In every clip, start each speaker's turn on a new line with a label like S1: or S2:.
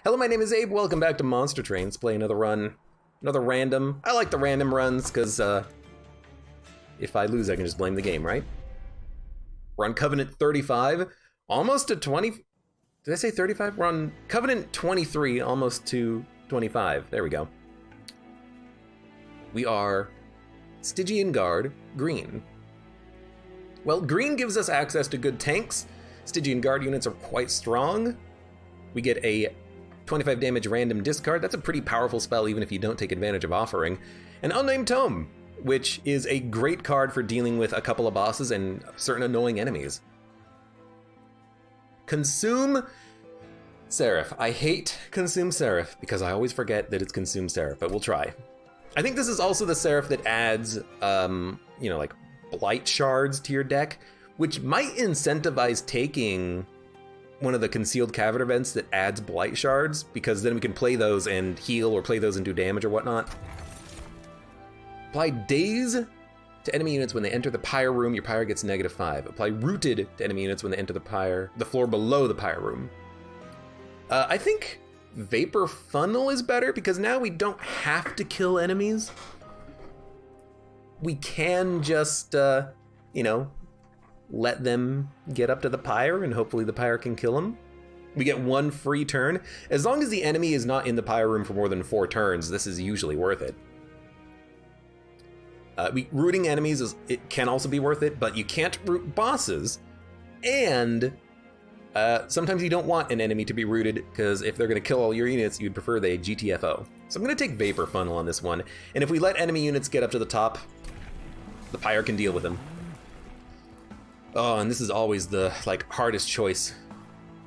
S1: Hello, my name is Abe. Welcome back to Monster Trains. Play another run. Another random. I like the random runs because if I lose, I can just blame the game, right? We're on Covenant 35. Almost to 20. Did I say 35? We're on Covenant 23, almost to 25. There we go. We are Stygian Guard Green. Well, green gives us access to good tanks. Stygian Guard units are quite strong. We get a 25 damage random discard. That's a pretty powerful spell even if you don't take advantage of offering. An Unnamed Tome, which is a great card for dealing with a couple of bosses and certain annoying enemies. Consume Seraph. I hate Consume Seraph because I always forget that it's Consume Seraph, but we'll try. I think this is also the Seraph that adds, like Blight Shards to your deck, which might incentivize taking one of the Concealed Cavern events that adds Blight Shards, because then we can play those and heal or play those and do damage or whatnot. Apply Daze to enemy units when they enter the Pyre Room. Your Pyre gets -5. Apply Rooted to enemy units when they enter the floor below the Pyre Room. I think Vapor Funnel is better because now we don't have to kill enemies. We can just, let them get up to the pyre and hopefully the pyre can kill them. We get one free turn. As long as the enemy is not in the pyre room for more than 4 turns, this is usually worth it. Rooting enemies it can also be worth it, but you can't root bosses. And sometimes you don't want an enemy to be rooted because if they're going to kill all your units, you'd prefer they GTFO. So I'm going to take Vapor Funnel on this one. And if we let enemy units get up to the top, the pyre can deal with them. Oh, and this is always the hardest choice.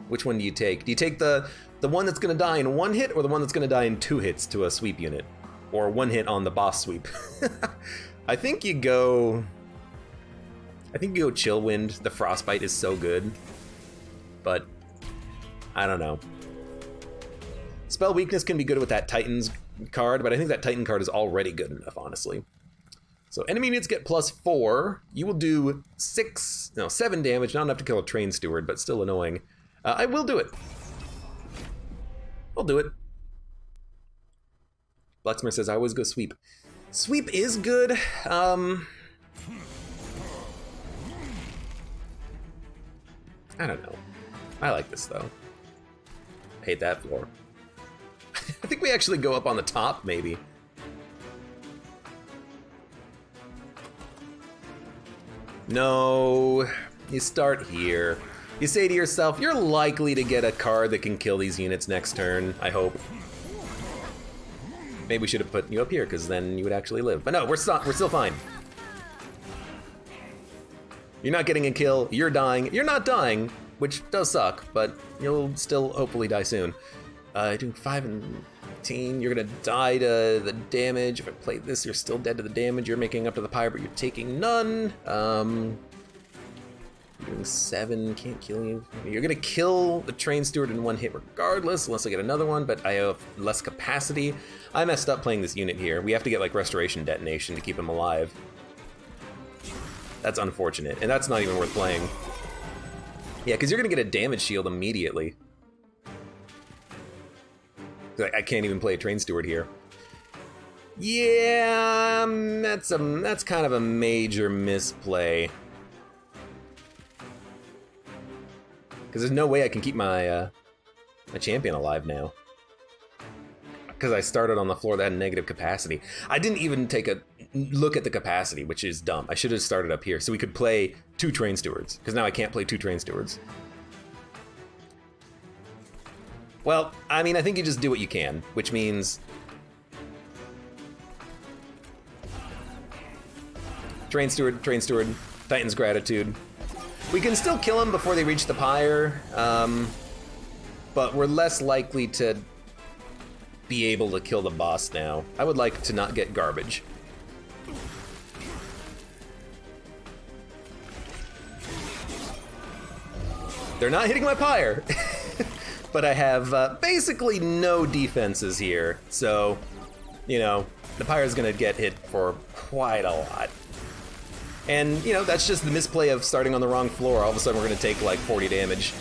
S1: Which one do you take? Do you take the one that's going to die in 1 hit or the one that's going to die in 2 hits to a sweep unit? Or 1 hit on the boss sweep? I think you go Chillwind. The Frostbite is so good. But I don't know. Spell Weakness can be good with that Titan's card, but I think that Titan card is already good enough, honestly. So enemy units get +4. You will do 7 damage, not enough to kill a train steward, but still annoying. I will do it. I'll do it. Blacksmith says I always go sweep. Sweep is good. I don't know. I like this though. I hate that floor. I think we actually go up on the top, maybe. No, you start here. You say to yourself, you're likely to get a card that can kill these units next turn, I hope. Maybe we should have put you up here, because then you would actually live. But no, we're still fine. You're not getting a kill, you're dying. You're not dying, which does suck, but you'll still hopefully die soon. Doing 5 and 15, you're gonna die to the damage. If I play this, you're still dead to the damage. You're making up to the pyre, but you're taking none. Doing 7, can't kill you. You're gonna kill the train steward in 1 hit regardless, unless I get another one, but I have less capacity. I messed up playing this unit here. We have to get Restoration Detonation to keep him alive. That's unfortunate, and that's not even worth playing. Yeah, because you're gonna get a damage shield immediately. I can't even play a train steward here. Yeah, that's kind of a major misplay. Because there's no way I can keep my my champion alive now. Because I started on the floor that had negative capacity. I didn't even take a look at the capacity, which is dumb. I should have started up here so we could play 2 train stewards. Because now I can't play 2 train stewards. Well, I mean, I think you just do what you can, which means Train Steward, Titan's Gratitude. We can still kill them before they reach the pyre, but we're less likely to be able to kill the boss now. I would like to not get garbage. They're not hitting my pyre. But I have basically no defenses here, so, the pyre's gonna get hit for quite a lot. And, that's just the misplay of starting on the wrong floor. All of a sudden we're gonna take 40 damage.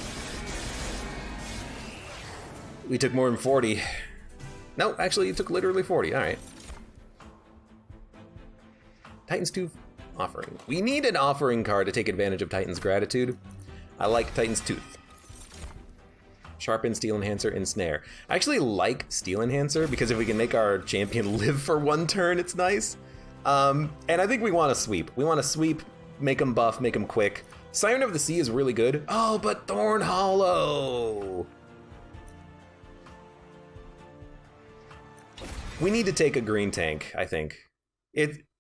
S1: We took more than 40. No, actually, it took literally 40. All right. Titan's Tooth offering. We need an offering card to take advantage of Titan's Gratitude. I like Titan's Tooth. Sharpen, Steel Enhancer, Ensnare. I actually like Steel Enhancer because if we can make our champion live for one turn, it's nice. And I think we want to sweep. We want to sweep, make him buff, make him quick. Siren of the Sea is really good. Oh, but Thorn Hollow! We need to take a green tank, I think.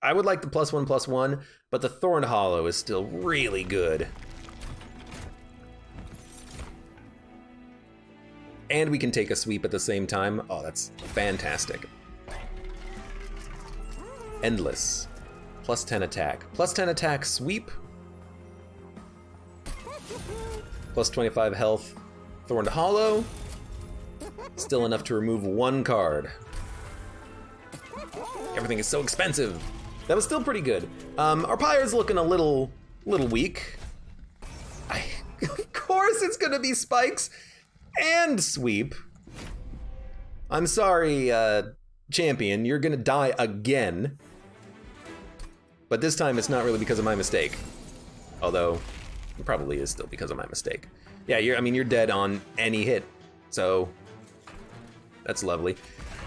S1: I would like the +1/+1, but the Thorn Hollow is still really good. And we can take a sweep at the same time. Oh, that's fantastic. Endless. +10 attack. +10 attack sweep. +25 health. Thorned Hollow. Still enough to remove one card. Everything is so expensive. That was still pretty good. Our Pyre's looking a little weak. Of course it's gonna be Spikes and Sweep. I'm sorry, champion, you're gonna die again. But this time it's not really because of my mistake. Although, it probably is still because of my mistake. Yeah, you're dead on any hit. So, that's lovely.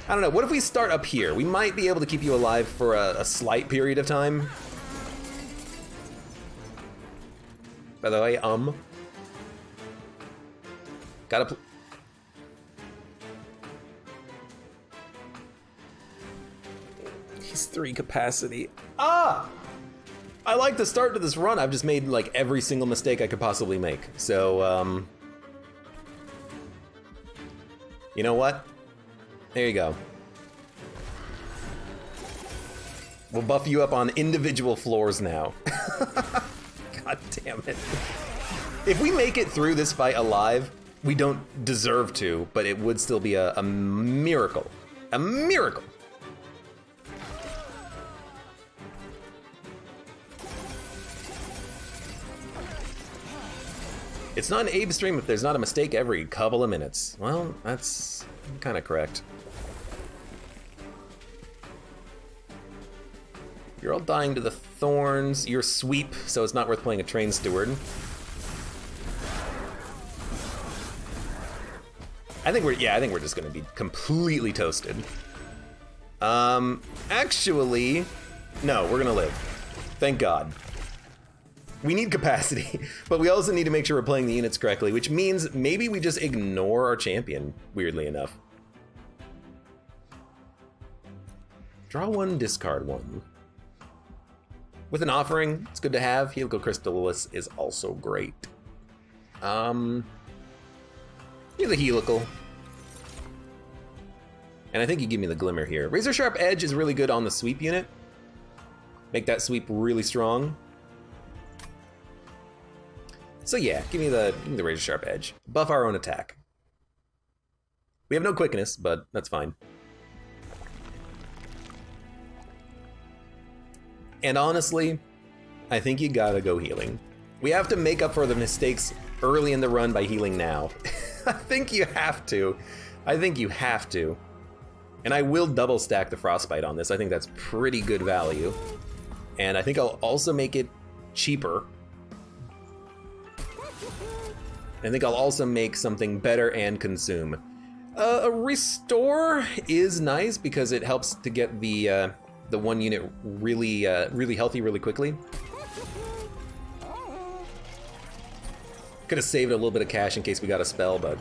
S1: I don't know, what if we start up here? We might be able to keep you alive for a slight period of time. By the way, gotta He's 3 capacity. Ah! I like the start to this run. I've just made like every single mistake I could possibly make. So, you know what? There you go. We'll buff you up on individual floors now. God damn it. If we make it through this fight alive, we don't deserve to, but it would still be a miracle. A miracle! It's not an Abe stream if there's not a mistake every couple of minutes. Well, that's kind of correct. You're all dying to the thorns. You're sweep, so it's not worth playing a train steward. I think we're just gonna be completely toasted. Actually, no, we're gonna live. Thank God. We need capacity, but we also need to make sure we're playing the units correctly, which means maybe we just ignore our champion, weirdly enough. Draw 1, discard 1. With an offering, it's good to have. Helical Crystallis is also great. Here's a Helical. And I think you give me the Glimmer here. Razor Sharp Edge is really good on the sweep unit. Make that sweep really strong. So yeah, give me the Razor Sharp Edge. Buff our own attack. We have no quickness, but that's fine. And honestly, I think you gotta go healing. We have to make up for the mistakes early in the run by healing now. I think you have to. I think you have to. And I will double stack the Frostbite on this. I think that's pretty good value. And I think I'll also make it cheaper. I think I'll also make something better and consume. A Restore is nice because it helps to get the one unit really healthy really quickly. Could have saved a little bit of cash in case we got a spell, but...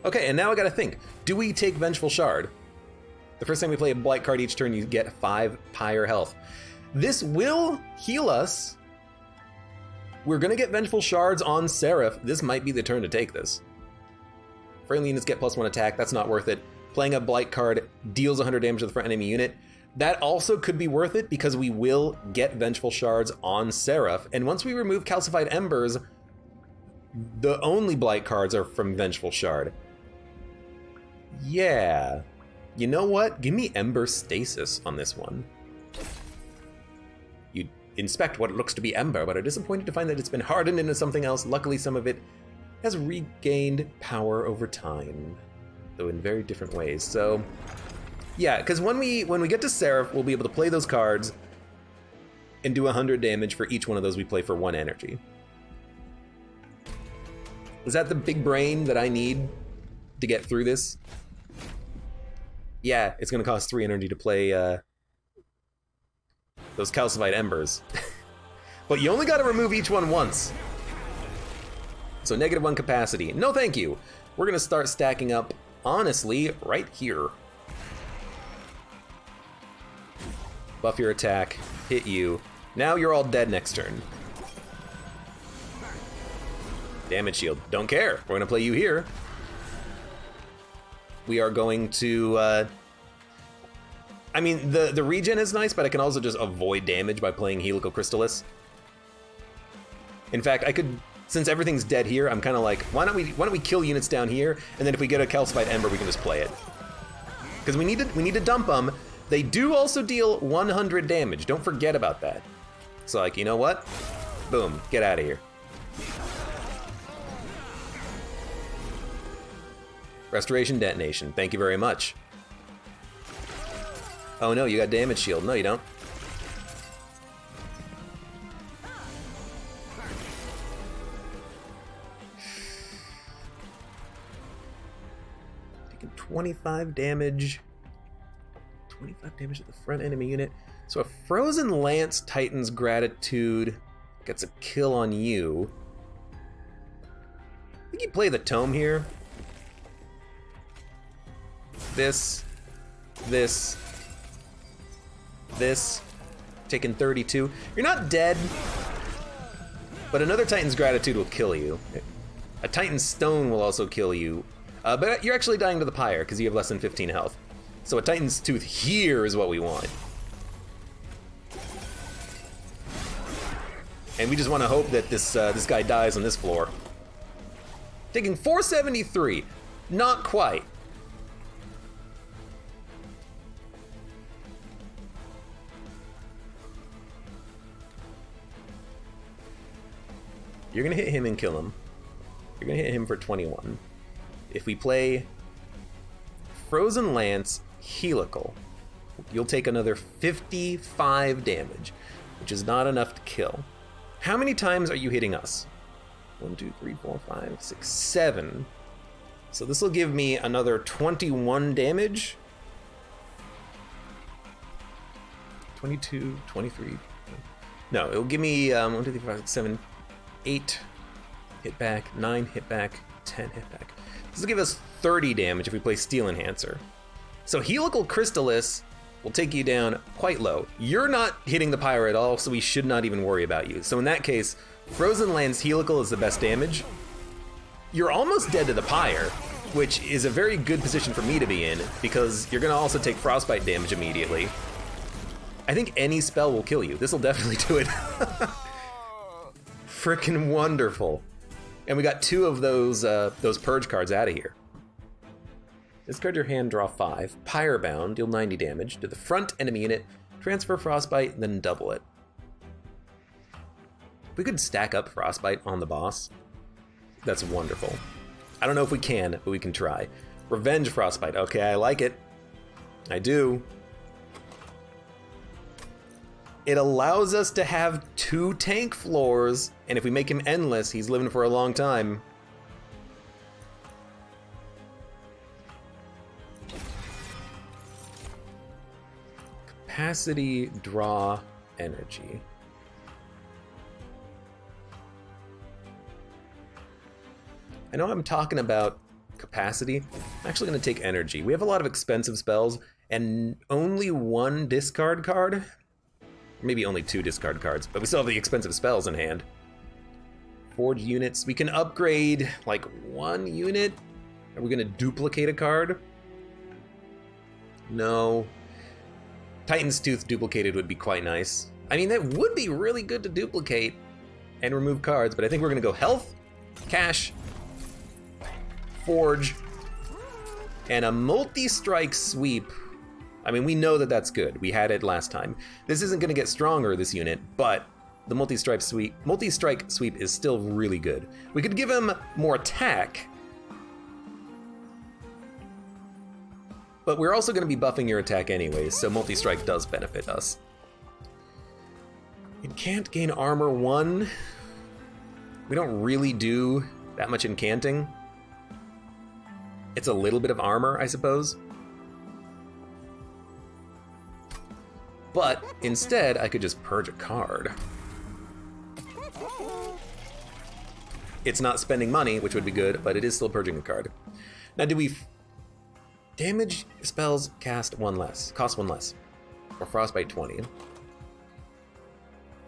S1: Okay, and now I gotta think. Do we take Vengeful Shard? The first time we play a Blight card each turn, you get 5 Pyre health. This will heal us. We're gonna get Vengeful Shards on Seraph. This might be the turn to take this. Friendly units get +1 attack, that's not worth it. Playing a Blight card deals 100 damage to the front enemy unit. That also could be worth it because we will get Vengeful Shards on Seraph. And once we remove Calcified Embers, the only Blight cards are from Vengeful Shard. Yeah. You know what? Give me Ember Stasis on this one. You inspect what looks to be Ember, but are disappointed to find that it's been hardened into something else. Luckily, some of it has regained power over time, though in very different ways. So, yeah, because when we get to Seraph, we'll be able to play those cards and do 100 damage for each one of those we play for 1 energy. Is that the big brain that I need to get through this? Yeah, it's gonna cost 3 energy to play those calcified embers. But you only gotta remove each one once. So -1 capacity. No thank you. We're gonna start stacking up, honestly, right here. Buff your attack, hit you. Now you're all dead next turn. Damage shield, don't care. We're gonna play you here. We are going to, I mean, the regen is nice, but I can also just avoid damage by playing Helical Crystallis. In fact, I could, since everything's dead here, I'm kind of like, why don't we kill units down here, and then if we get a calcified ember, we can just play it. Because we need to dump them. They do also deal 100 damage. Don't forget about that. So like, you know what? Boom, get out of here. Restoration detonation. Thank you very much. Oh no, you got damage shield. No, you don't. Taking 25 damage. 25 damage at the front enemy unit. So a Frozen Lance Titan's Gratitude gets a kill on you. I think you play the Tome here. This, taking 32. You're not dead, but another Titan's Gratitude will kill you. A Titan's Stone will also kill you, but you're actually dying to the Pyre because you have less than 15 health. So a Titan's Tooth here is what we want. And we just want to hope that this guy dies on this floor. Taking 473, not quite. You're gonna hit him and kill him. You're gonna hit him for 21. If we play Frozen Lance Helical, you'll take another 55 damage, which is not enough to kill. How many times are you hitting us? 1, 2, 3, 4, 5, 6, 7. So this will give me another 21 damage. 22, 23. No, it'll give me 1, 2, 3, 4, 5, 6, 7, 8 hit back, 9 hit back, 10 hit back. This will give us 30 damage if we play Steel Enhancer. So Helical Crystallis will take you down quite low. You're not hitting the Pyre at all, so we should not even worry about you. So in that case, Frozen Lance Helical is the best damage. You're almost dead to the Pyre, which is a very good position for me to be in, because you're gonna also take Frostbite damage immediately. I think any spell will kill you. This will definitely do it. Frickin' wonderful. And we got 2 of those Purge cards out of here. Discard your hand, draw 5. Pyre Bound, deal 90 damage to the front enemy unit, transfer Frostbite, then double it. If we could stack up Frostbite on the boss, that's wonderful. I don't know if we can, but we can try. Revenge Frostbite, okay, I like it. I do. It allows us to have 2 tank floors, and if we make him endless, he's living for a long time. Capacity, draw, energy. I know I'm talking about capacity. I'm actually going to take energy. We have a lot of expensive spells, and only 1 discard card. Maybe only 2 discard cards, but we still have the expensive spells in hand. Forge units. We can upgrade like 1 unit. Are we gonna duplicate a card? No. Titan's Tooth duplicated would be quite nice. I mean, that would be really good to duplicate and remove cards, but I think we're gonna go health, cash, forge, and a multi-strike sweep. I mean, we know that that's good. We had it last time. This isn't going to get stronger, this unit, but the multi-strike sweep is still really good. We could give him more attack, but we're also going to be buffing your attack anyways, so multi-strike does benefit us. It can't gain armor 1. We don't really do that much incanting. It's a little bit of armor, I suppose. But instead, I could just purge a card. It's not spending money, which would be good, but it is still purging a card. Now, do we... damage spells cast 1 less, cost 1 less. Or frostbite 20. If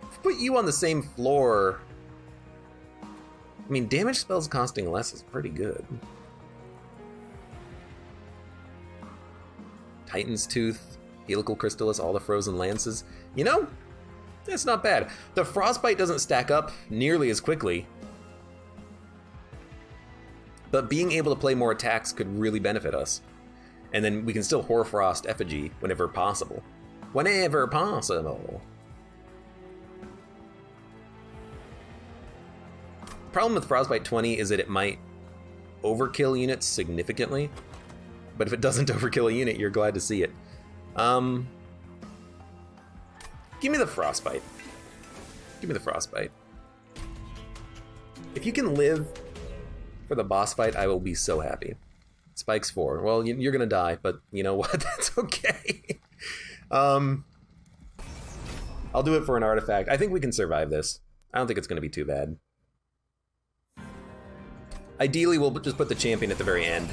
S1: we put you on the same floor... I mean, damage spells costing less is pretty good. Titan's Tooth, Helical Crystallis, all the Frozen Lances. You know, it's not bad. The Frostbite doesn't stack up nearly as quickly, but being able to play more attacks could really benefit us. And then we can still Hoarfrost Effigy whenever possible. Whenever possible. The problem with Frostbite 20 is that it might overkill units significantly. But if it doesn't overkill a unit, you're glad to see it. Give me the Frostbite. Give me the Frostbite. If you can live for the boss fight, I will be so happy. Spikes 4. Well, you're gonna die, but you know what? That's okay. I'll do it for an artifact. I think we can survive this. I don't think it's gonna be too bad. Ideally, we'll just put the champion at the very end.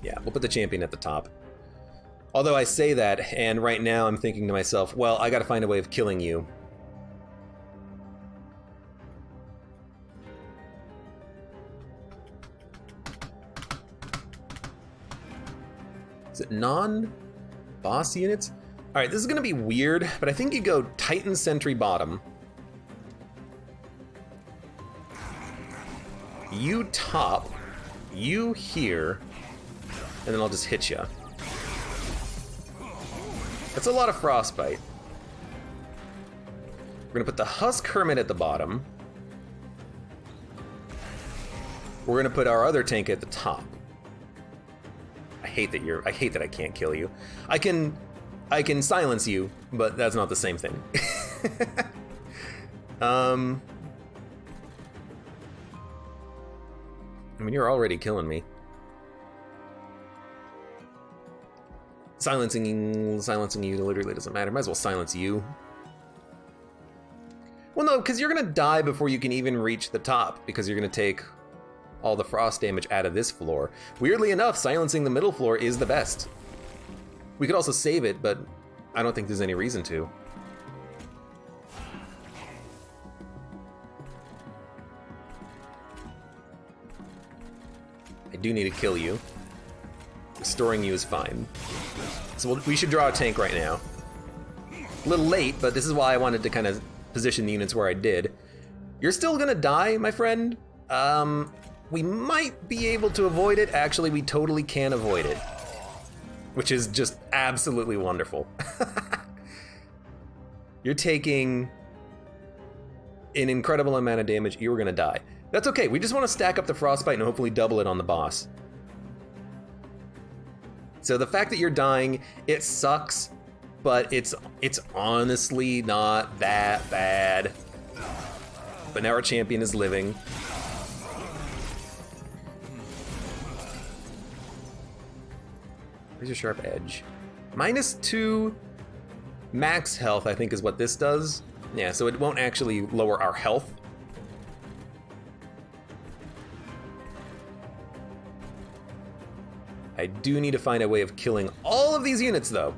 S1: Yeah, we'll put the champion at the top. Although I say that, and right now I'm thinking to myself, well, I gotta find a way of killing you. Is it non-boss units? All right, this is gonna be weird, but I think you go Titan Sentry bottom. You top, you here, and then I'll just hit you. That's a lot of Frostbite. We're gonna put the Husk Hermit at the bottom. We're gonna put our other tank at the top. I hate that I can't kill you. I can silence you, but that's not the same thing. I mean, you're already killing me. Silencing you literally doesn't matter. Might as well silence you. Well, no, because you're gonna die before you can even reach the top, because you're gonna take all the frost damage out of this floor. Weirdly enough, silencing the middle floor is the best. We could also save it, but I don't think there's any reason to. I do need to kill you. Restoring you is fine. So we should draw a tank right now. A little late, but this is why I wanted to kind of position the units where I did. You're still gonna die, my friend. We might be able to avoid it. Actually, we totally can avoid it, which is just absolutely wonderful. You're taking an incredible amount of damage. You're gonna die. That's okay. We just want to stack up the Frostbite and hopefully double it on the boss. So the fact that you're dying, it sucks, but it's honestly not that bad. But now our champion is living. Where's your sharp edge? -2 max health, I think, is what this does. Yeah, so it won't actually lower our health. I do need to find a way of killing all of these units, though,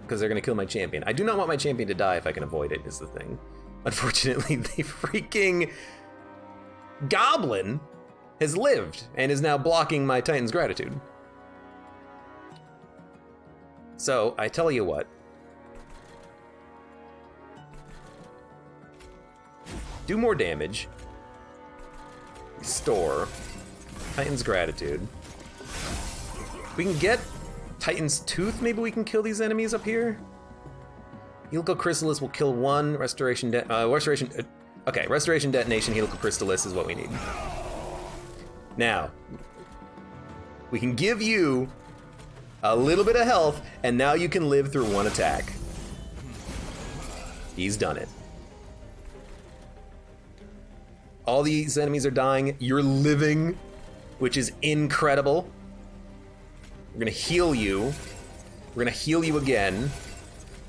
S1: because they're gonna kill my champion. I do not want my champion to die if I can avoid it, is the thing. Unfortunately, the freaking goblin has lived and is now blocking my Titan's Gratitude. So, I tell you what. Do more damage. Restore. Titan's Gratitude. We can get Titan's Tooth, maybe we can kill these enemies up here? Helical Chrysalis will kill one. Restoration Detonation, Helical Chrysalis is what we need. Now, we can give you a little bit of health, and now you can live through one attack. He's done it. All these enemies are dying. You're living, which is incredible. We're gonna heal you. We're gonna heal you again.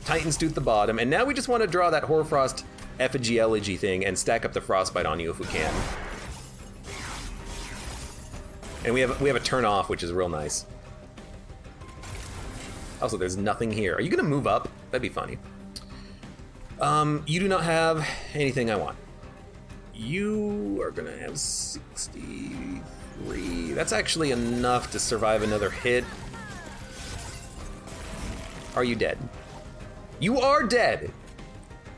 S1: Titan's Tooth the bottom, and now we just want to draw that Hoarfrost Effigy Elegy thing and stack up the Frostbite on you if we can. And we have a turn off, which is real nice. Also, there's nothing here. Are you gonna move up? That'd be funny. You do not have anything I want. You are gonna have 63. That's actually enough to survive another hit. Are you dead? You are dead.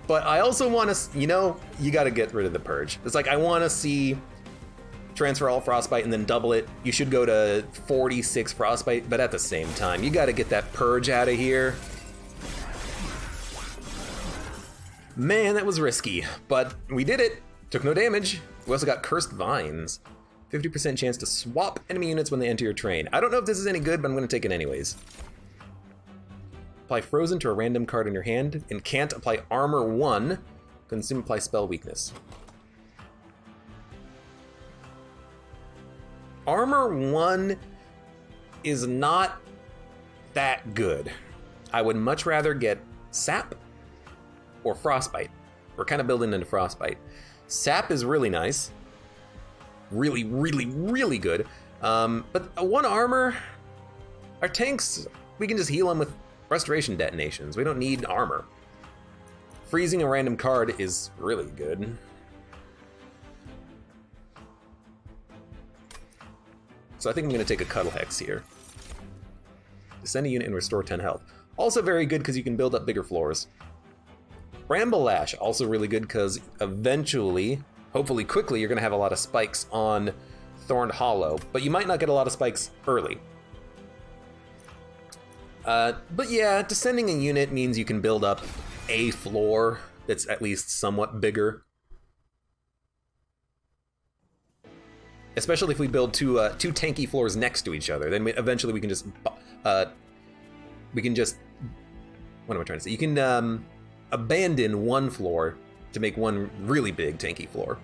S1: But I also want to, you know, you got to get rid of the purge. It's like I want to see transfer all frostbite and then double it. You should go to 46 frostbite, but at the same time, you got to get that purge out of here. Man, that was risky, but we did it. Took no damage. We also got Cursed Vines. 50% chance to swap enemy units when they enter your terrain. I don't know if this is any good, but I'm going to take it anyways. Apply Frozen to a random card in your hand, and can't apply Armor 1. Consume, apply Spell Weakness. Armor 1 is not that good. I would much rather get Sap or Frostbite. We're kind of building into Frostbite. Sap is really nice. Really, really, really good. But 1 armor, our tanks, we can just heal them with Restoration Detonations. We don't need armor. Freezing a random card is really good. So I think I'm going to take a Cuddle Hex here. Descend a unit and restore 10 health. Also very good because you can build up bigger floors. Bramble Lash, also really good because eventually, hopefully quickly, you're going to have a lot of spikes on Thorned Hollow, but you might not get a lot of spikes early. But yeah, descending a unit means you can build up a floor that's at least somewhat bigger. Especially if we build two tanky floors next to each other, then eventually we can just, what am I trying to say? You can abandon one floor to make one really big tanky floor.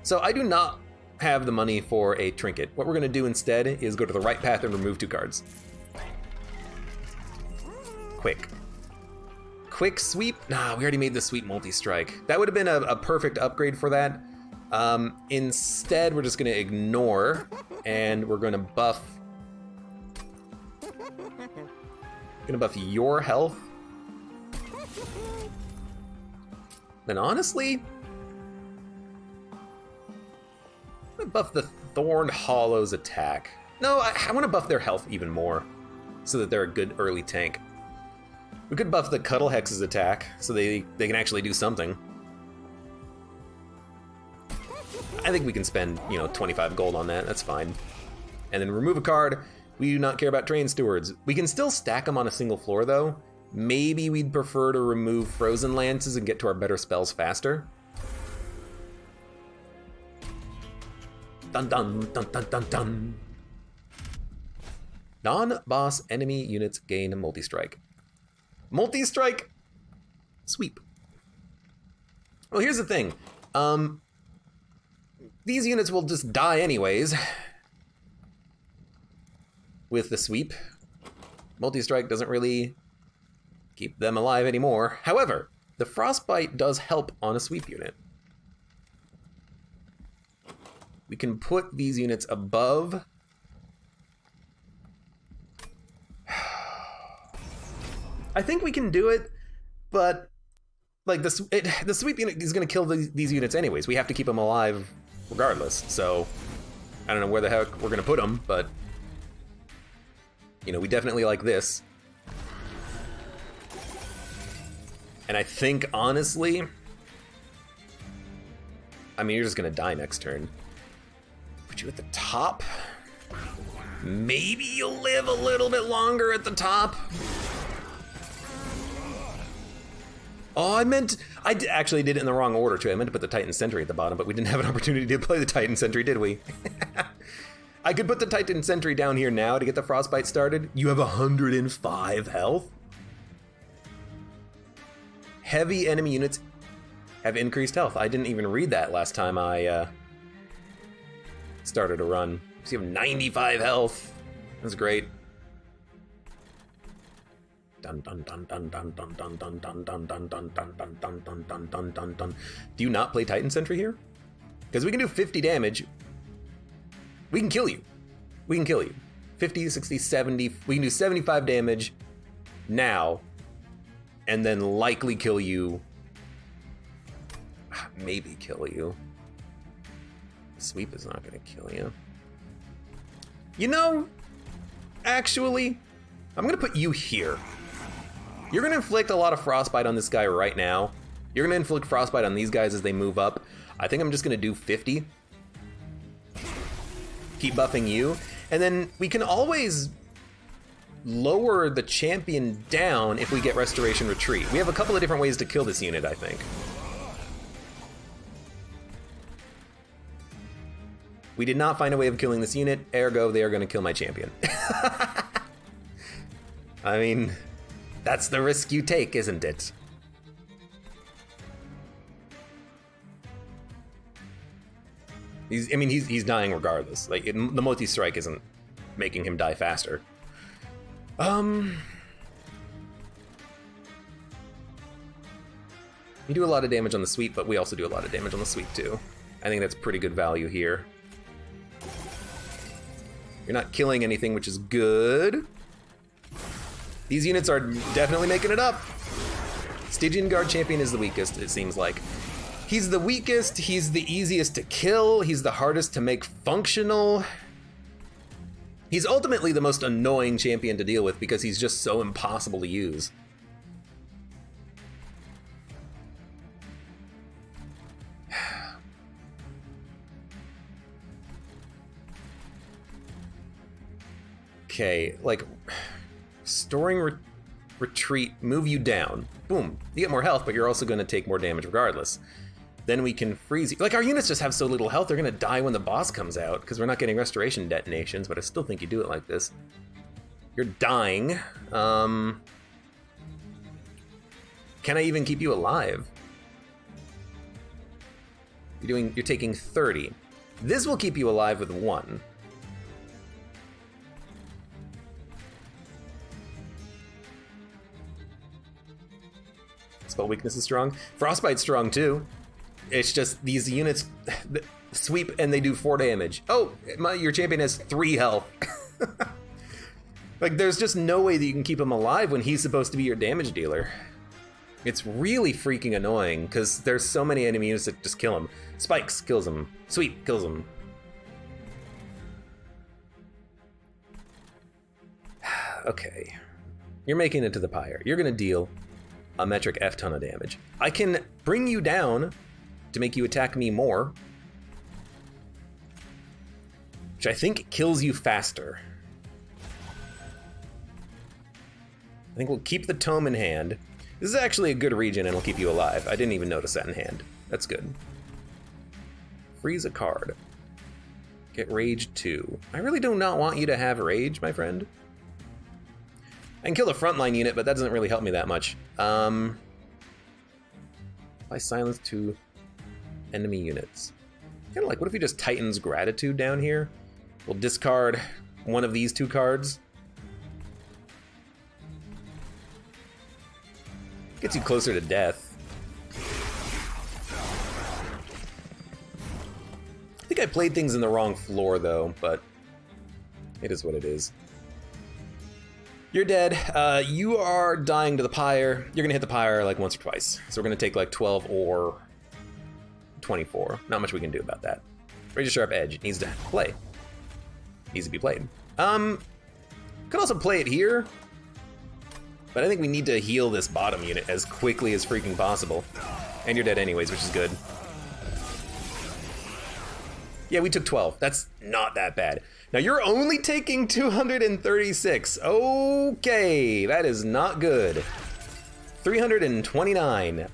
S1: So I do not have the money for a trinket. What we're gonna do instead is go to the right path and remove 2 cards. Quick sweep? Nah, we already made the sweep multi-strike. That would have been a perfect upgrade for that. Instead, we're just gonna ignore, and we're gonna buff your health. Then honestly, I'm gonna buff the Thorned Hollow's attack. No, I want to buff their health even more, so that they're a good early tank. We could buff the Cuddle Hex's attack, so they can actually do something. I think we can spend, 25 gold on that, that's fine. And then remove a card. We do not care about Train Stewards. We can still stack them on a single floor though. Maybe we'd prefer to remove Frozen Lances and get to our better spells faster. Dun dun dun dun dun dun. Non-boss enemy units gain multi-strike. Multi-strike, sweep. Well, here's the thing. These units will just die anyways with the sweep. Multi-strike doesn't really keep them alive anymore. However, the Frostbite does help on a sweep unit. We can put these units above. I think we can do it, but like the sweep unit is going to kill these units anyways. We have to keep them alive regardless. So I don't know where the heck we're going to put them, but we definitely like this. And I think honestly, you're just going to die next turn. Put you at the top. Maybe you'll live a little bit longer at the top. Oh, actually did it in the wrong order too. I meant to put the Titan Sentry at the bottom, but we didn't have an opportunity to play the Titan Sentry, did we? I could put the Titan Sentry down here now to get the Frostbite started. You have 105 health. Heavy enemy units have increased health. I didn't even read that last time I started a run. So you have 95 health. That's great. Dun dun dun dun dun dun dun dun dun dun dun dun dun dun dun dun dun dun dun dun. Do you not play Titan Sentry here? Because we can do 50 damage. We can kill you. We can kill you. 50, 60, 70. We can do 75 damage now, and then likely kill you. Maybe kill you. The sweep is not going to kill you. You know, actually, I'm going to put you here. You're going to inflict a lot of frostbite on this guy right now. You're going to inflict frostbite on these guys as they move up. I think I'm just going to do 50. Keep buffing you. And then we can always lower the champion down if we get Restoration Retreat. We have a couple of different ways to kill this unit, I think. We did not find a way of killing this unit, ergo they are going to kill my champion. I mean, that's the risk you take, isn't it? He's dying regardless. Like, the multi-strike isn't making him die faster. We do a lot of damage on the sweep, but we also do a lot of damage on the sweep too. I think that's pretty good value here. You're not killing anything, which is good. These units are definitely making it up. Stygian Guard Champion is the weakest, it seems like. He's the weakest, he's the easiest to kill, he's the hardest to make functional. He's ultimately the most annoying champion to deal with because he's just so impossible to use. Okay, like, storing retreat, move you down. Boom, you get more health, but you're also gonna take more damage regardless. Then we can freeze you. Like, our units just have so little health, they're gonna die when the boss comes out, because we're not getting restoration detonations, but I still think you do it like this. You're dying. Can I even keep you alive? You're taking 30. This will keep you alive with 1. Spell weakness is strong. Frostbite's strong too. It's just these units sweep and they do 4 damage. Oh, your champion has 3 health. Like, there's just no way that you can keep him alive when he's supposed to be your damage dealer. It's really freaking annoying because there's so many enemy units that just kill him. Spikes kills him. Sweep kills him. Okay. You're making it to the pyre. You're gonna deal a metric F ton of damage. I can bring you down to make you attack me more, which I think kills you faster. I think we'll keep the tome in hand. This is actually a good regen and it'll keep you alive. I didn't even notice that in hand. That's good. Freeze a card. Get rage 2. I really do not want you to have rage, my friend. I can kill the frontline unit, but that doesn't really help me that much. Apply silence to enemy units. Kind of like, what if we just Titan's Gratitude down here? We'll discard one of these 2 cards. Gets you closer to death. I think I played things in the wrong floor though, but it is what it is. You're dead. You are dying to the pyre. You're gonna hit the pyre like once or twice. So we're gonna take like 12 or 24. Not much we can do about that. Razor Sharp Edge needs to play. Needs to be played. Could also play it here, but I think we need to heal this bottom unit as quickly as freaking possible. And you're dead anyways, which is good. Yeah, we took 12. That's not that bad. Now you're only taking 236. Okay, that is not good. 329.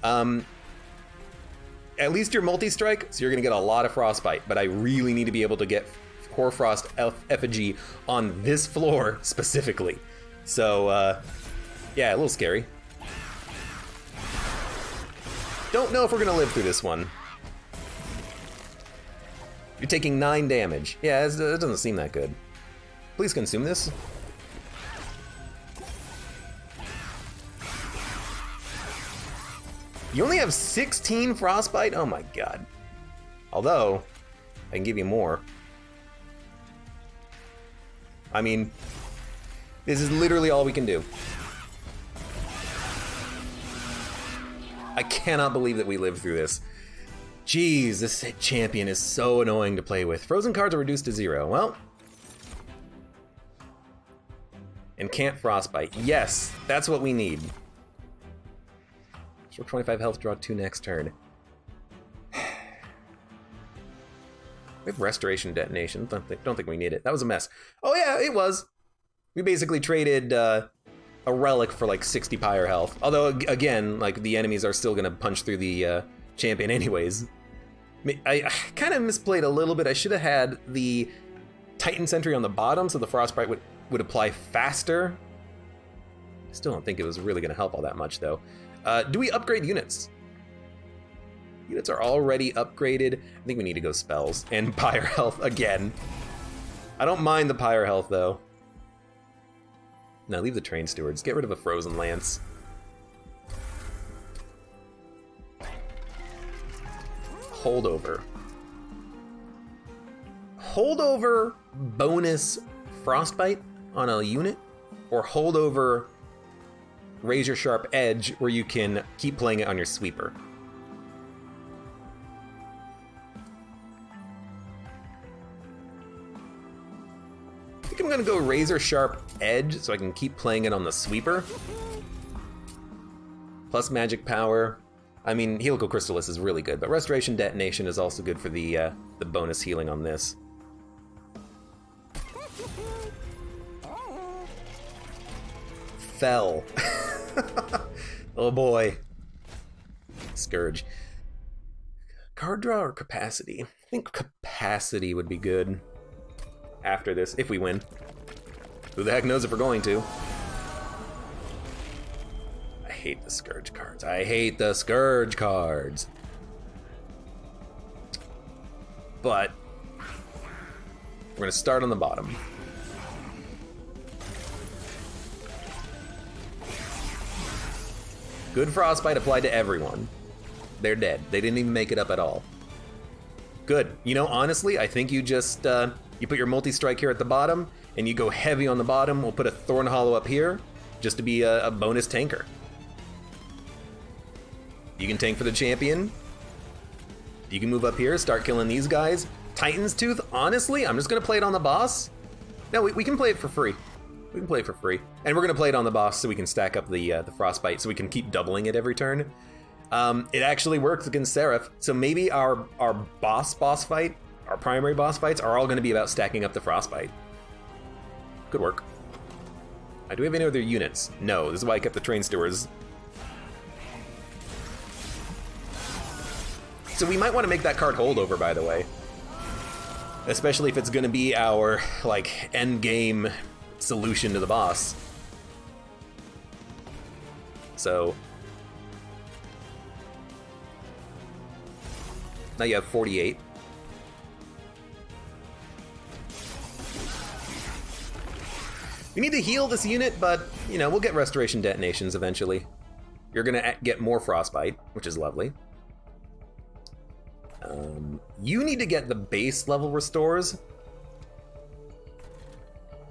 S1: At least you're multi-strike, so you're gonna get a lot of frostbite, but I really need to be able to get Hoarfrost effigy on this floor specifically. So, yeah, a little scary. Don't know if we're gonna live through this one. You're taking 9 damage. Yeah, it doesn't seem that good. Please consume this. You only have 16 frostbite? Oh my god. Although, I can give you more. I mean, this is literally all we can do. I cannot believe that we lived through this. Jeez, this champion is so annoying to play with. Frozen cards are reduced to 0. Well. And can't frostbite. Yes, that's what we need. Restore 25 health, draw 2 next turn. We have restoration detonation. Don't think we need it. That was a mess. Oh yeah, it was. We basically traded a relic for like 60 pyre health. Although again, like the enemies are still gonna punch through the champion anyways. I kind of misplayed a little bit. I should have had the Titan Sentry on the bottom so the frostbite would apply faster. Still don't think it was really gonna help all that much though. Do we upgrade units? Units are already upgraded. I think we need to go spells and pyre health again. I don't mind the pyre health though. No, leave the train stewards. Get rid of a frozen lance. Holdover. Holdover bonus frostbite on a unit, or holdover razor sharp edge where you can keep playing it on your sweeper. I think I'm gonna go razor sharp edge so I can keep playing it on the sweeper. Plus magic power. I mean, Helical Crystallis is really good, but Restoration Detonation is also good for the bonus healing on this. Fell. Oh boy. Scourge. Card draw or capacity? I think capacity would be good after this, if we win. Who the heck knows if we're going to? I hate the Scourge cards. I hate the Scourge cards. But we're gonna start on the bottom. Good frostbite applied to everyone. They're dead. They didn't even make it up at all. Good. You know, honestly, I think you just, you put your multi-strike here at the bottom, and you go heavy on the bottom. We'll put a Thorn Hollow up here, just to be a bonus tanker. You can tank for the champion. You can move up here, start killing these guys. Titan's Tooth, honestly, I'm just gonna play it on the boss. No, we can play it for free. We can play it for free. And we're gonna play it on the boss so we can stack up the frostbite so we can keep doubling it every turn. It actually works against Seraph, so maybe our boss fight, our primary boss fights are all gonna be about stacking up the frostbite. Could work. Do we have any other units? No, this is why I kept the train stewards. So we might want to make that card holdover, by the way. Especially if it's gonna be our, like, end game solution to the boss. So now you have 48. We need to heal this unit, but you know, we'll get restoration detonations eventually. You're gonna get more frostbite, which is lovely. You need to get the base level restores.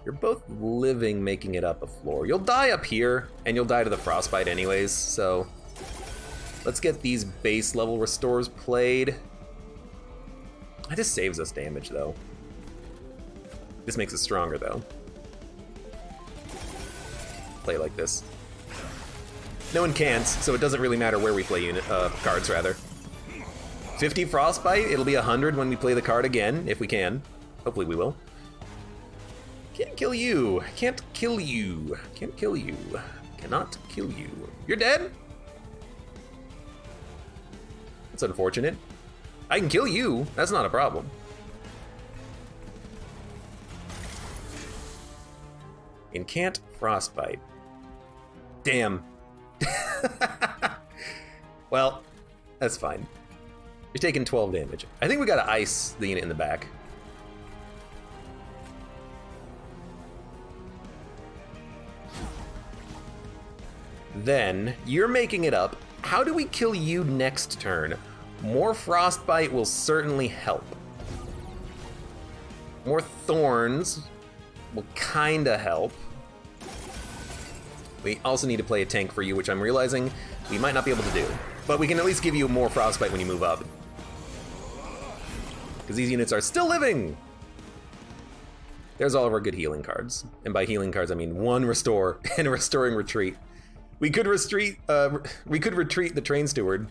S1: You're both living, making it up a floor. You'll die up here, and you'll die to the frostbite anyways, so let's get these base level restores played. It just saves us damage, though. This makes us stronger, though. Play like this. No one can, so it doesn't really matter where we play cards, rather. 50 frostbite, it'll be 100 when we play the card again, if we can. Hopefully we will. Can't kill you. Can't kill you. Can't kill you. Cannot kill you. You're dead? unfortunate. I can kill you. That's not a problem. Incant Frostbite. Damn. Well, that's fine. You're taking 12 damage. I think we gotta ice the unit in the back. Then, you're making it up. How do we kill you next turn? More Frostbite will certainly help. More Thorns will kinda help. We also need to play a tank for you, which I'm realizing we might not be able to do. But we can at least give you more Frostbite when you move up. Because these units are still living! There's all of our good healing cards. And by healing cards, I mean 1 Restore and a Restoring Retreat. We could retreat the Train Steward.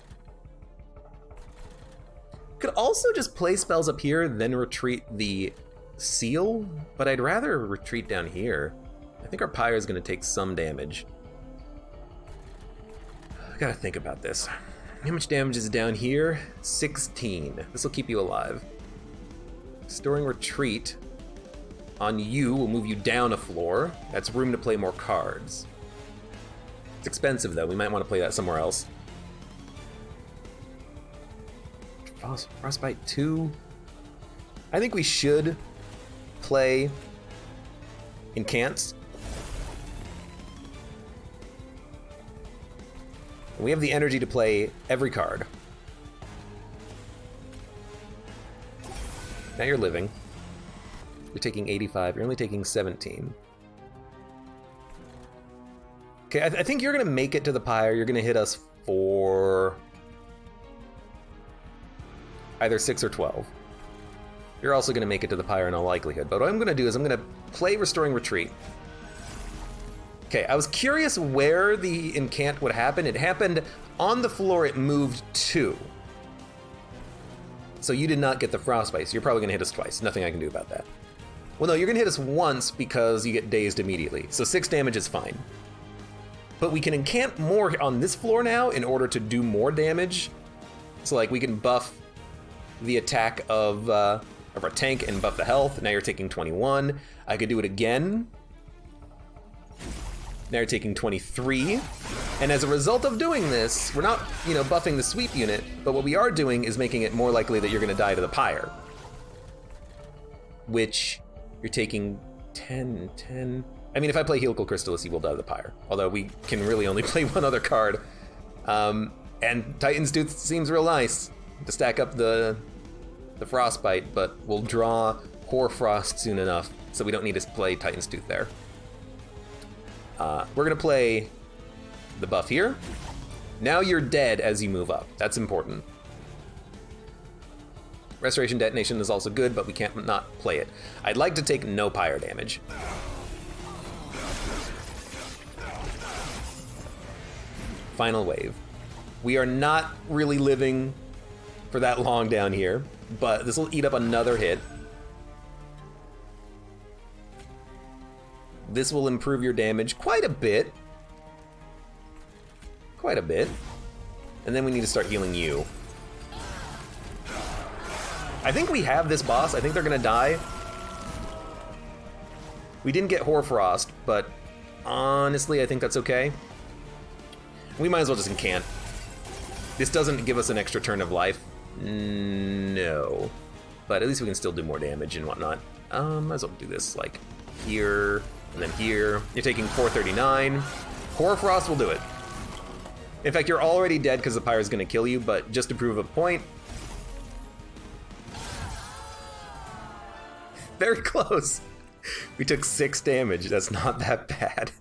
S1: Could also just play spells up here, then retreat the Seal, but I'd rather retreat down here. I think our Pyre is going to take some damage. I gotta think about this. How much damage is down here? 16. This will keep you alive. Storing Retreat on you will move you down a floor. That's room to play more cards. It's expensive though, we might want to play that somewhere else. Frostbite 2. I think we should play Incants. We have the energy to play every card. Now you're living. You're taking 85, you're only taking 17. Okay, I think you're gonna make it to the Pyre. You're gonna hit us for either 6 or 12. You're also gonna make it to the Pyre in all likelihood. But what I'm gonna do is I'm gonna play Restoring Retreat. Okay, I was curious where the incant would happen. It happened on the floor it moved to. So you did not get the Frostbite, so you're probably gonna hit us twice. Nothing I can do about that. Well, no, you're gonna hit us once because you get dazed immediately. So 6 damage is fine. But we can incant more on this floor now in order to do more damage. So like we can buff the attack of our tank and buff the health. Now you're taking 21. I could do it again. Now you're taking 23. And as a result of doing this, we're not, buffing the sweep unit, but what we are doing is making it more likely that you're gonna die to the Pyre. Which you're taking 10, 10. I mean, if I play Helical Crystallis, he will die to the Pyre. Although we can really only play one other card. And Titan's Tooth seems real nice to stack up the Frostbite, but we'll draw Hoarfrost soon enough, so we don't need to play Titan's Tooth there. We're gonna play the buff here. Now you're dead as you move up. That's important. Restoration Detonation is also good, but we can't not play it. I'd like to take no Pyre damage. Final wave. We are not really living for that long down here, but this will eat up another hit. This will improve your damage quite a bit. Quite a bit. And then we need to start healing you. I think we have this boss. I think they're gonna die. We didn't get Hoarfrost, but honestly, I think that's okay. We might as well just incant. This doesn't give us an extra turn of life. No. But at least we can still do more damage and whatnot. Might as well do this like here, and then here. You're taking 439. Hoarfrost will do it. In fact, you're already dead because the Pyre is going to kill you, but just to prove a point. Very close. We took 6 damage. That's not that bad.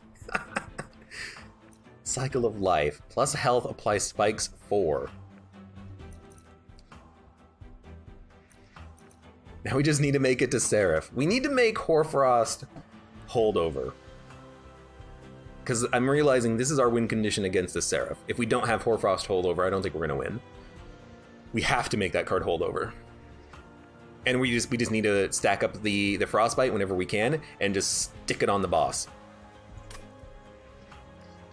S1: Cycle of Life. Plus health applies spikes 4. Now we just need to make it to Seraph. We need to make Hoarfrost holdover. Because I'm realizing this is our win condition against the Seraph. If we don't have Hoarfrost holdover, I don't think we're going to win. We have to make that card holdover. And we just need to stack up the Frostbite whenever we can and just stick it on the boss.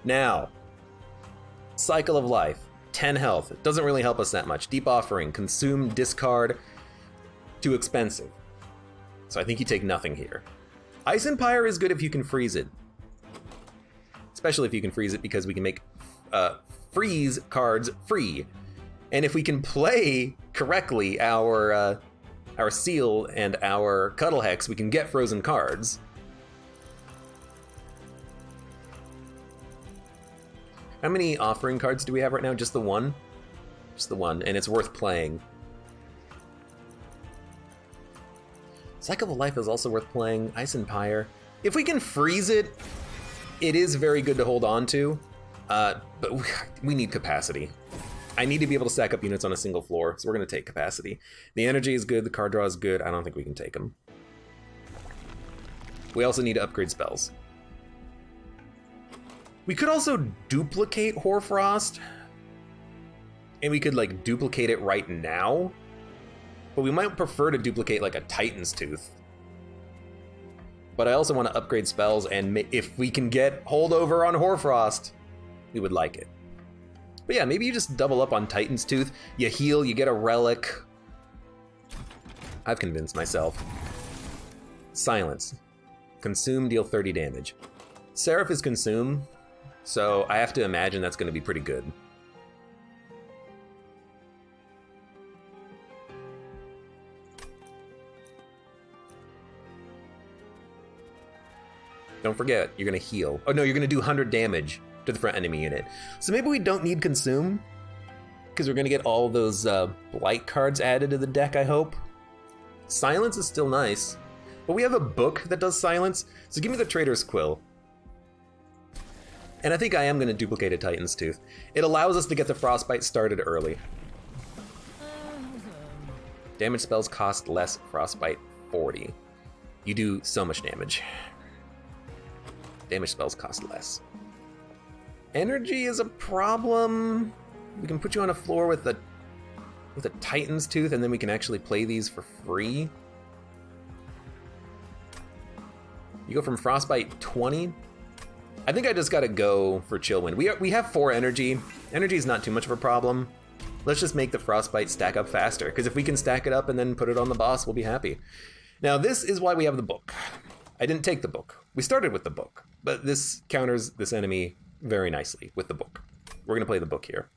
S1: Now, Cycle of Life. 10 health. It doesn't really help us that much. Deep Offering, consume, discard, too expensive. So I think you take nothing here. Ice Empire is good if you can freeze it. Especially if you can freeze it, because we can make freeze cards free. And if we can play correctly our Seal and our Cuddle Hex, we can get frozen cards. How many offering cards do we have right now? Just the one? Just the one, and it's worth playing. Cycle of Life is also worth playing. Ice Empire. If we can freeze it, it is very good to hold on to, but we need capacity. I need to be able to stack up units on a single floor, so we're going to take capacity. The energy is good, the card draw is good. I don't think we can take them. We also need to upgrade spells. We could also duplicate Hoarfrost, and we could like duplicate it right now, but we might prefer to duplicate like a Titan's Tooth. But I also want to upgrade spells, and if we can get holdover on Hoarfrost, we would like it. But yeah, maybe you just double up on Titan's Tooth. You heal, you get a relic. I've convinced myself. Silence. Consume, deal 30 damage. Seraph is consume, so I have to imagine that's going to be pretty good. Don't forget, you're going to heal. Oh no, you're going to do 100 damage to the front enemy unit. So maybe we don't need consume, because we're going to get all those blight cards added to the deck, I hope. Silence is still nice, but we have a book that does silence, so give me the Trader's Quill. And I think I am going to duplicate a Titan's Tooth. It allows us to get the Frostbite started early. Damage spells cost less, Frostbite 40. You do so much damage. Damage spells cost less. Energy is a problem. We can put you on a floor with a Titan's Tooth, and then we can actually play these for free. You go from Frostbite 20. I think I just gotta go for Chillin. We have 4 energy. Energy is not too much of a problem. Let's just make the Frostbite stack up faster, because if we can stack it up and then put it on the boss, we'll be happy. Now this is why we have the book. I didn't take the book. We started with the book, but this counters this enemy very nicely with the book. We're gonna play the book here.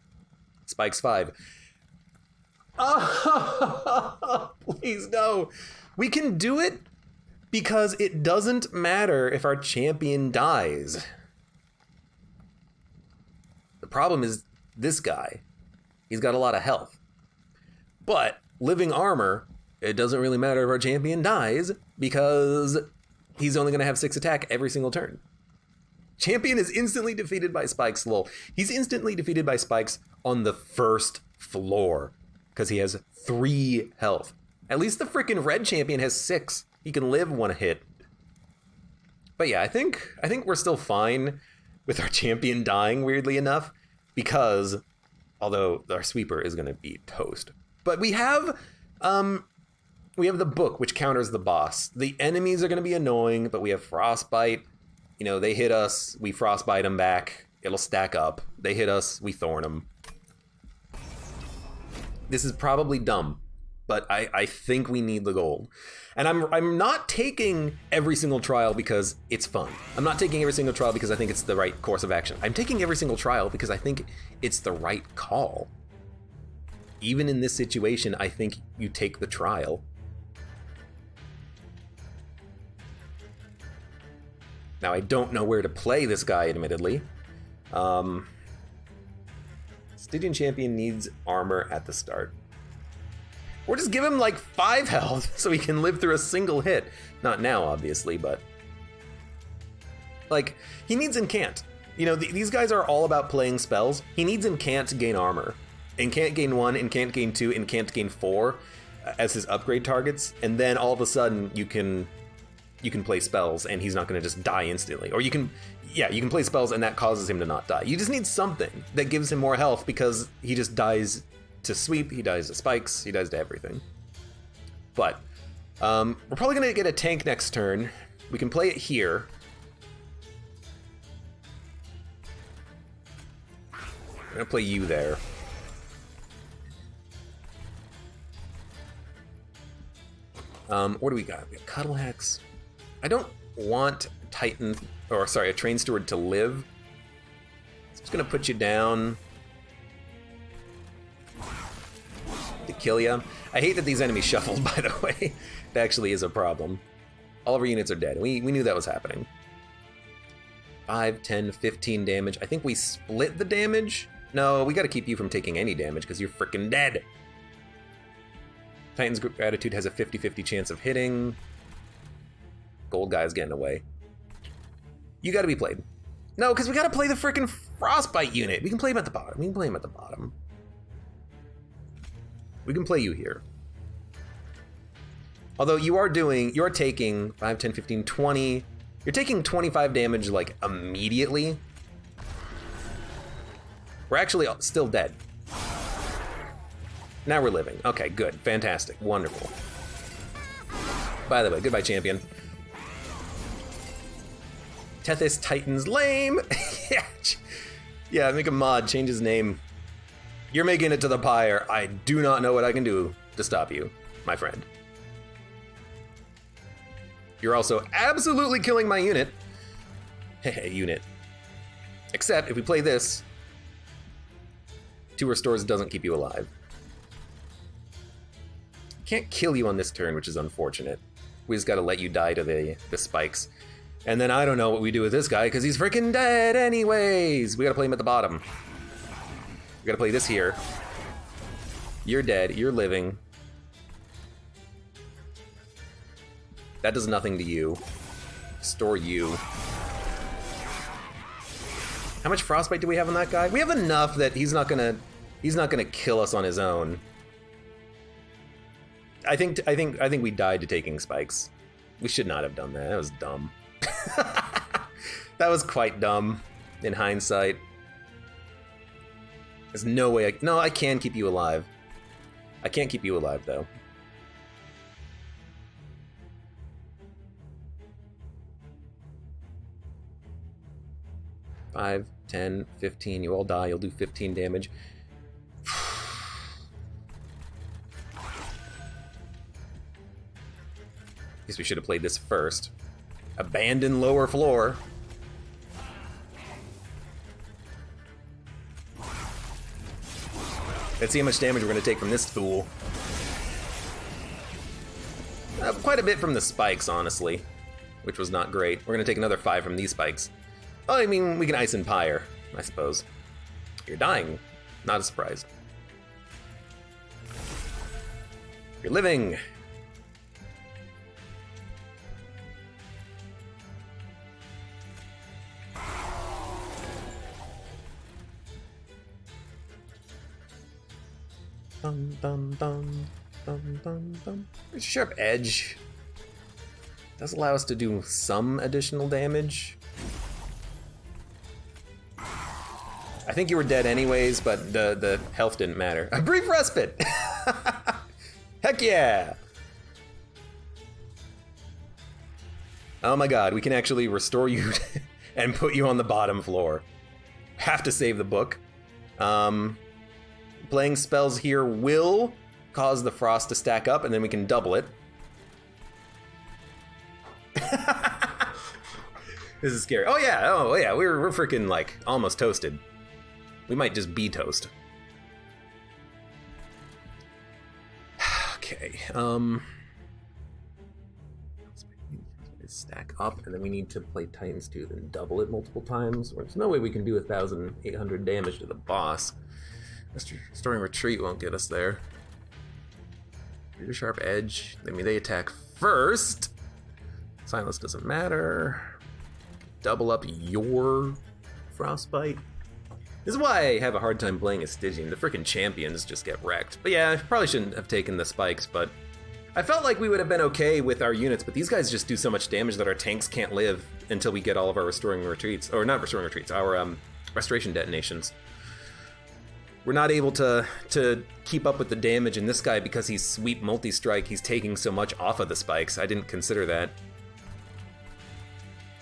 S1: Spikes 5. Oh, please no. We can do it because it doesn't matter if our champion dies. The problem is this guy. He's got a lot of health. But living armor, it doesn't really matter if our champion dies because he's only gonna have 6 attack every single turn. Champion is instantly defeated by Spikes. Lol. He's instantly defeated by Spikes on the first floor because he has 3 health. At least the freaking red champion has 6. He can live 1 hit. But yeah, I think we're still fine with our champion dying, weirdly enough, because although our sweeper is going to be toast. But we have the book, which counters the boss. The enemies are going to be annoying, but we have Frostbite. You know, they hit us, we Frostbite them back. It'll stack up. They hit us, we Thorn them. This is probably dumb, but I think we need the gold. And I'm not taking every single trial because it's fun. I'm not taking every single trial because I think it's the right course of action. I'm taking every single trial because I think it's the right call. Even in this situation, I think you take the trial. Now, I don't know where to play this guy, admittedly. Stygian Champion needs armor at the start. Or just give him like 5 health so he can live through a single hit. Not now, obviously, but... like, he needs Incant. You know, these guys are all about playing spells. He needs Incant to gain armor. Incant gain 1, Incant gain 2, Incant gain 4 as his upgrade targets. And then all of a sudden, you can play spells and he's not going to just die instantly. Or you can play spells and that causes him to not die. You just need something that gives him more health because he just dies to sweep, he dies to spikes, he dies to everything. But we're probably going to get a tank next turn. We can play it here. I'm going to play you there. What do we got? We have Cuddle Hex. I don't want Titan, or sorry, a Train Steward to live. So it's gonna put you down to kill you. I hate that these enemies shuffled, by the way. It actually is a problem. All of our units are dead. We knew that was happening. 5, 10, 15 damage. I think we split the damage. No, we gotta keep you from taking any damage because you're freaking dead. Titan's Gratitude has a 50-50 chance of hitting. Gold guy's getting away. You gotta be played. No, because we gotta play the freaking Frostbite unit. We can play him at the bottom. We can play him at the bottom. We can play you here. Although you are taking 5, 10, 15, 20. You're taking 25 damage like immediately. We're actually still dead. Now we're living. Okay, good. Fantastic. Wonderful. By the way, goodbye, champion. Tethys Titan's lame. Yeah, make a mod. Change his name. You're making it to the pyre. I do not know what I can do to stop you, my friend. You're also absolutely killing my unit. Hey, unit. Except if we play this, 2 restores doesn't keep you alive. Can't kill you on this turn, which is unfortunate. We just gotta let you die to the spikes. And then I don't know what we do with this guy, because he's freaking dead anyways! We gotta play him at the bottom. We gotta play this here. You're dead, you're living. That does nothing to you. Store you. How much frostbite do we have on that guy? We have enough that he's not gonna kill us on his own. I think we died to taking spikes. We should not have done that. That was dumb. That was quite dumb in hindsight. There's no way no, I can keep you alive. I can't keep you alive though. Five, 10, 15, you all die, you'll do 15 damage. Guess we should have played this first. Abandon lower floor. Let's see how much damage we're going to take from this fool. Quite a bit from the spikes, honestly, which was not great. We're going to take another 5 from these spikes. Oh, I mean, we can ice and pyre, I suppose. You're dying. Not a surprise. You're living. Dun, dun, dun, dun, dun, dun. Sharp Edge does allow us to do some additional damage. I think you were dead anyways, but the health didn't matter. A brief respite! Heck yeah! Oh my god, we can actually restore you and put you on the bottom floor. Have to save the book. Playing spells here will cause the frost to stack up, and then we can double it. This is scary. Oh yeah, we're freaking like almost toasted. We might just be toast. Okay, stack up, and then we need to play Titan's Tooth and double it multiple times. There's no way we can do 1,800 damage to the boss. Restoring Retreat won't get us there. Reader Sharp Edge. I mean, they attack first. Silence doesn't matter. Double up your Frostbite. This is why I have a hard time playing as Stygian. The freaking champions just get wrecked. But yeah, I probably shouldn't have taken the spikes, but I felt like we would have been okay with our units, but these guys just do so much damage that our tanks can't live until we get all of our Restoring Retreats. Or not Restoring Retreats, our Restoration Detonations. We're not able to keep up with the damage in this guy because he's Sweep Multi-Strike. He's taking so much off of the spikes. I didn't consider that.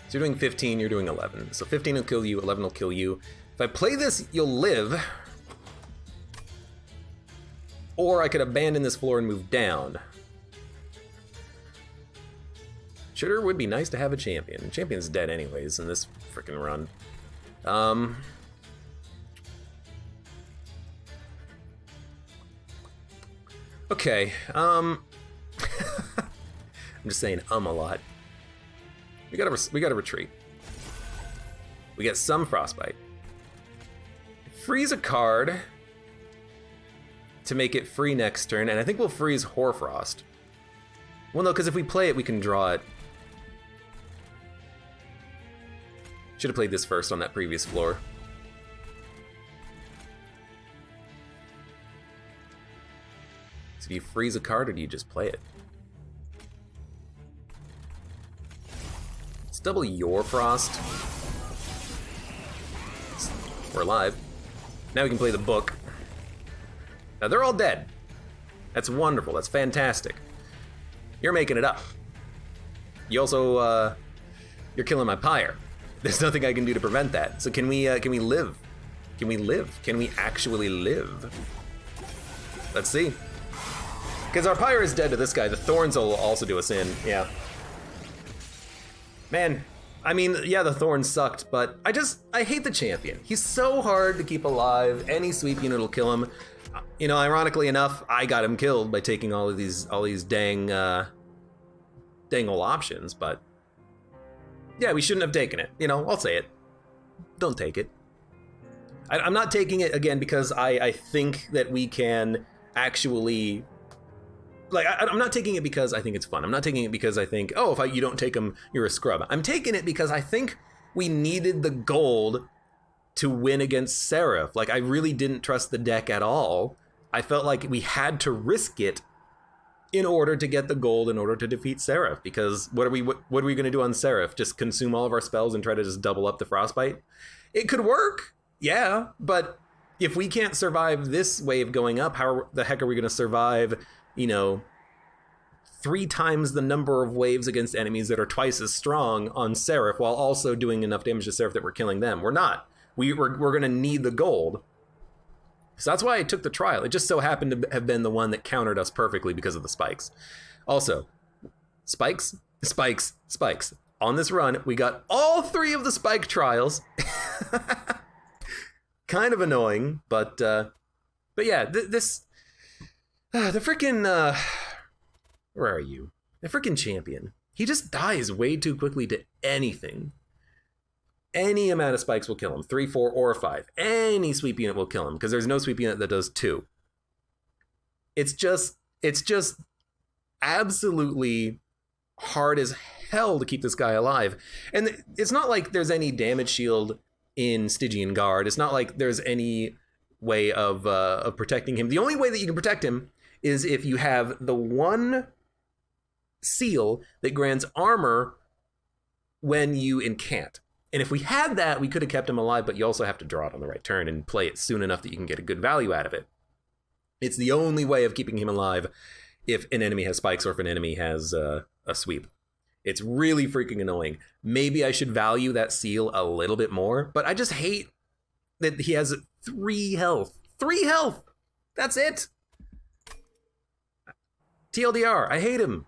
S1: So you're doing 15, you're doing 11. So 15 will kill you, 11 will kill you. If I play this, you'll live. Or I could abandon this floor and move down. Sure would be nice to have a champion. Champion's dead anyways in this freaking run. Okay, I'm just saying a lot. We gotta retreat. We get some frostbite. Freeze a card to make it free next turn, and I think we'll freeze Hoarfrost. Well, no, because if we play it, we can draw it. Should have played this first on that previous floor. So do you freeze a card or do you just play it? Let's double your Frost. We're alive. Now we can play the book. Now they're all dead. That's wonderful, that's fantastic. You're making it up. You also, you're killing my pyre. There's nothing I can do to prevent that. So can we live? Can we live? Can we actually live? Let's see. Because our pyre is dead to this guy. The thorns will also do us in, yeah. Man, I mean, yeah, the thorns sucked, but I hate the champion. He's so hard to keep alive. Any sweep unit will kill him. You know, ironically enough, I got him killed by taking all these dang old options, but yeah, we shouldn't have taken it. You know, I'll say it. Don't take it. I'm not taking it, again, because I think that we can actually... Like, I'm not taking it because I think it's fun. I'm not taking it because I think, oh, if you don't take him, you're a scrub. I'm taking it because I think we needed the gold to win against Seraph. Like, I really didn't trust the deck at all. I felt like we had to risk it in order to get the gold, in order to defeat Seraph. Because what are we going to do on Seraph? Just consume all of our spells and try to just double up the frostbite? It could work, yeah, but if we can't survive this wave going up, how the heck are we going to survive, you know, 3 times the number of waves against enemies that are twice as strong on Seraph while also doing enough damage to Seraph that we're killing them? We're not. We're going to need the gold. So that's why I took the trial. It just so happened to have been the one that countered us perfectly because of the spikes. Also, spikes. On this run, we got all 3 of the spike trials. Kind of annoying, but yeah, the freaking, where are you? The freaking champion. He just dies way too quickly to anything. Any amount of spikes will kill him. 3, 4, or 5. Any sweep unit will kill him, because there's no sweep unit that does 2. It's just absolutely hard as hell to keep this guy alive. And it's not like there's any damage shield in Stygian Guard. It's not like there's any way of protecting him. The only way that you can protect him is if you have the one seal that grants armor when you incant. And if we had that, we could have kept him alive, but you also have to draw it on the right turn and play it soon enough that you can get a good value out of it. It's the only way of keeping him alive if an enemy has spikes or if an enemy has a sweep. It's really freaking annoying. Maybe I should value that seal a little bit more, but I just hate that he has 3 health. 3 health! That's it! TLDR, I hate him.